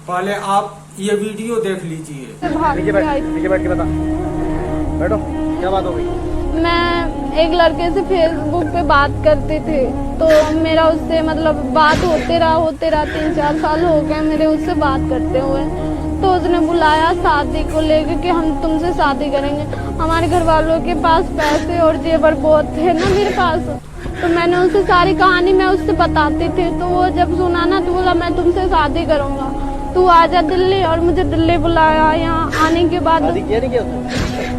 पहले आप ये वीडियो देख लीजिए। नीचे बैठ के बता, बैठो, क्या बात हो गई? मैं एक लड़के से फेसबुक पे बात करती थी, तो मेरा उससे मतलब बात होते रहा 3-4 साल हो गए मेरे उससे बात करते हुए। तो उसने बुलाया शादी को लेके कि हम तुमसे शादी करेंगे। हमारे घर वालों के पास पैसे और जेवर बहुत थे ना मेरे पास, तो मैंने उससे सारी कहानी मैं उससे बताती थी। तो वो जब सुना ना तो बोला मैं तुमसे शादी करूँगा, तू आजा दिल्ली। और मुझे दिल्ली बुलाया। यहाँ आने के बाद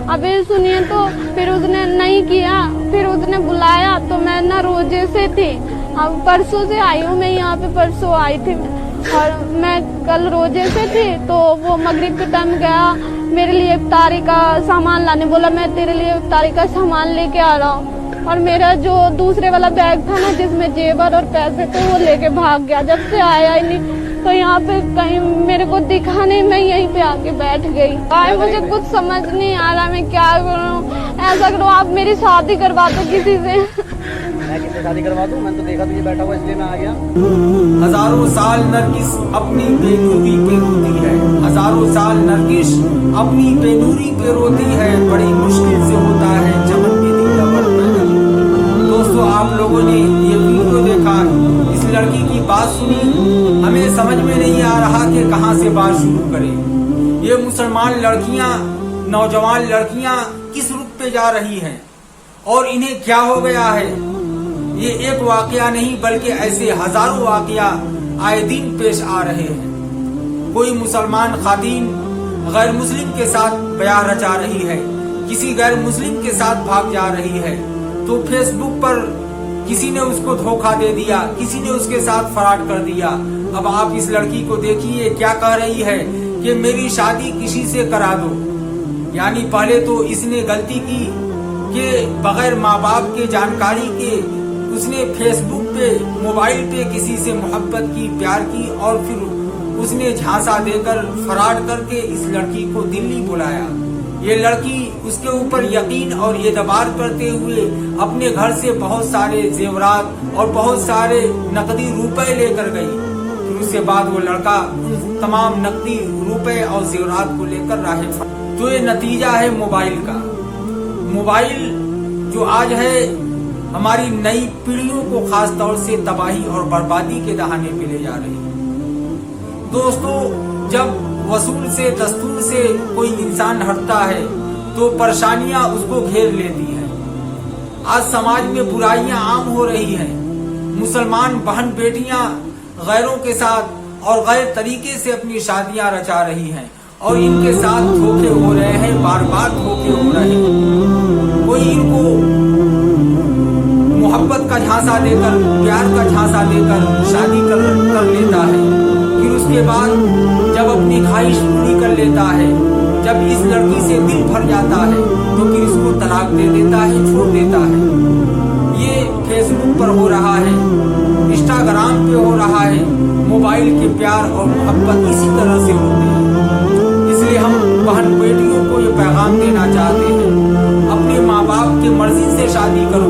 अभी सुनिए, तो फिर उसने नहीं किया। फिर उसने बुलाया तो मैं ना रोजे से थी, अब परसों से आई हूँ मैं यहाँ पे, परसों आई थी मैं, और मैं कल रोजे से थी। तो वो मगरिब के टाइम गया मेरे लिए इफ्तारी का सामान लाने, बोला मैं तेरे लिए इफ्तारी का सामान लेके आ रहा हूँ। और मेरा जो दूसरे वाला बैग था ना जिसमें जेवर और पैसे थे वो लेके भाग गया। जब से आया ही नहीं, तो यहाँ पे कहीं मेरे को दिखा नहीं, मैं यहीं पे आके बैठ गई। मुझे कुछ समझ नहीं आ रहा मैं क्या करूँ। ऐसा करो आप मेरी शादी करवा दो किसी से। मैं किससे शादी करवा दूं? मैंने तो देखा तुझे बैठा हुआ इसलिए मैं आ गया। हजारों साल नरगिस अपनी बेनूरी पे रोती है, हजारों साल नरगिस अपनी बेनूरी पे रोती है, बड़ी मुश्किल से होता है चमन के दिलवर पैदा। दोस्तों, आप लोगों ने ये वीडियो देखा, इस लड़की की बात सुनी, हमें समझ में नहीं आ रहा कि कहाँ से बात शुरू करें। ये मुसलमान लड़कियां, नौजवान लड़कियां किस रुख पे जा रही हैं और इन्हें क्या हो गया है। ये एक वाकया नहीं बल्कि ऐसे हजारों वाकया आए दिन पेश आ रहे हैं। कोई मुसलमान खातून गैर मुस्लिम के साथ ब्याह रचा रही है, किसी गैर मुस्लिम के साथ भाग जा रही है, तो फेसबुक पर किसी ने उसको धोखा दे दिया, किसी ने उसके साथ फ्रॉड कर दिया। अब आप इस लड़की को देखिए क्या कह रही है कि मेरी शादी किसी से करा दो। यानी पहले तो इसने गलती की कि बगैर माँ बाप के जानकारी के उसने फेसबुक पे, मोबाइल पे किसी से मोहब्बत की, प्यार की, और फिर उसने झांसा देकर फ्रॉड करके इस लड़की को दिल्ली बुलाया। ये लड़की उसके ऊपर यकीन और एतबार करते हुए अपने घर से बहुत सारे जेवरात और बहुत सारे नकदी रुपए लेकर गई। फिर उसके बाद वो लड़का उन तमाम नकदी रुपए और जेवरात को लेकर राहे। तो ये नतीजा है मोबाइल का। मोबाइल जो आज है हमारी नई पीढ़ियों को खास तौर से तबाही और बर्बादी के दहाने पे ले जा रही है। दोस्तों, जब वसूल से, दस्तूर से कोई इंसान हटता है तो परेशानियां उसको घेर लेती हैं। आज समाज में बुराइयां आम हो रही हैं। मुसलमान बहन बेटियां गैरों के साथ और गैर तरीके से अपनी शादियां रचा रही हैं और इनके साथ धोखे हो रहे हैं, बार बार धोखे हो रहे हैं। कोई इनको मोहब्बत का झांसा देकर, प्यार का झांसा देकर शादी कर लेता है। फिर उसके बाद जब अपनी ख्वाहिश पूरी कर लेता है, जब इस लड़की से दिल भर जाता है तो फिर इसको तलाक दे देता है, छोड़ देता है। ये फेसबुक पर हो रहा है, इंस्टाग्राम पे हो रहा है। मोबाइल के प्यार और मोहब्बत इसी तरह से होते हैं। इसलिए हम बहन बेटियों को ये पैगाम देना चाहते हैं, अपने माँ बाप की मर्जी से शादी करो,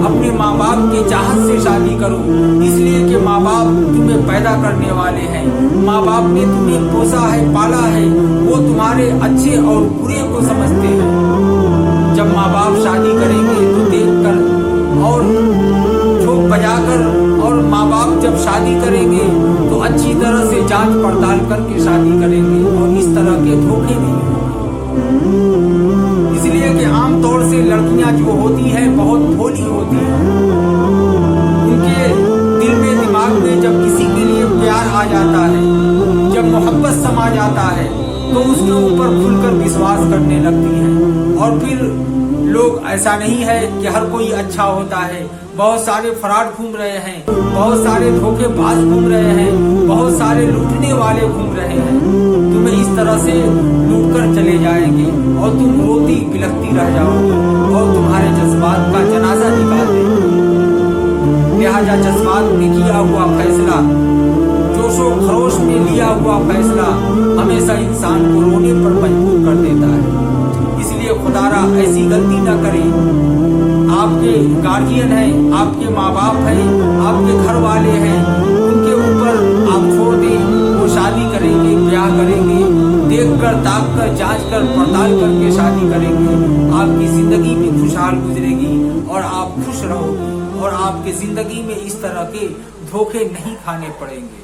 अपने माँ बाप के चाहत से शादी करो, इसलिए कि माँ बाप तुम्हें पैदा करने वाले हैं। माँ बाप ने तुम्हें पोसा है, पाला है, वो तुम्हारे अच्छे और बुरे को समझते हैं। जब माँ बाप शादी करेंगे तो देखकर और ठोक बजाकर, और माँ बाप जब शादी करेंगे तो अच्छी तरह से जांच पड़ताल करके शादी करेंगे और इस तरह के धोखे नहीं होंगे। इसलिए कि आमतौर से लड़कियां जो होती हैं बहुत भोली होती हैं। उनके दिल में, दिमाग में जब किसी के लिए प्यार आ जाता है, जब मोहब्बत समा जाता है तो उसके ऊपर खुलकर विश्वास करने लगती हैं। और फिर लोग, ऐसा नहीं है कि हर कोई अच्छा होता है, बहुत सारे फ्रॉड घूम रहे हैं, बहुत सारे धोखेबाज घूम रहे हैं, बहुत सारे लूटने वाले घूम रहे हैं। तुम्हें इस तरह से लूट कर चले जाएंगे और तुम रोती बिलखती रह जाओगी और तुम्हारे जज्बात का जनाजा निकाल देंगे। लिहाजा जज्बात में किया हुआ फैसला, जोशो खरोश में लिया हुआ फैसला हमेशा इंसान को रोने पर मजबूर कर देता है। इसलिए खुदारा ऐसी गलती न करें। आपके गार्जियन हैं, आपके माँ बाप हैं, आपके घर वाले हैं, उनके ऊपर आप छोड़ दें, वो शादी करेंगे, देख कर ताक कर जांच कर पड़ताल करके शादी करेंगे, आपकी जिंदगी भी खुशहाल गुजरेगी और आप खुश रहोगे और आपके जिंदगी में इस तरह के धोखे नहीं खाने पड़ेंगे।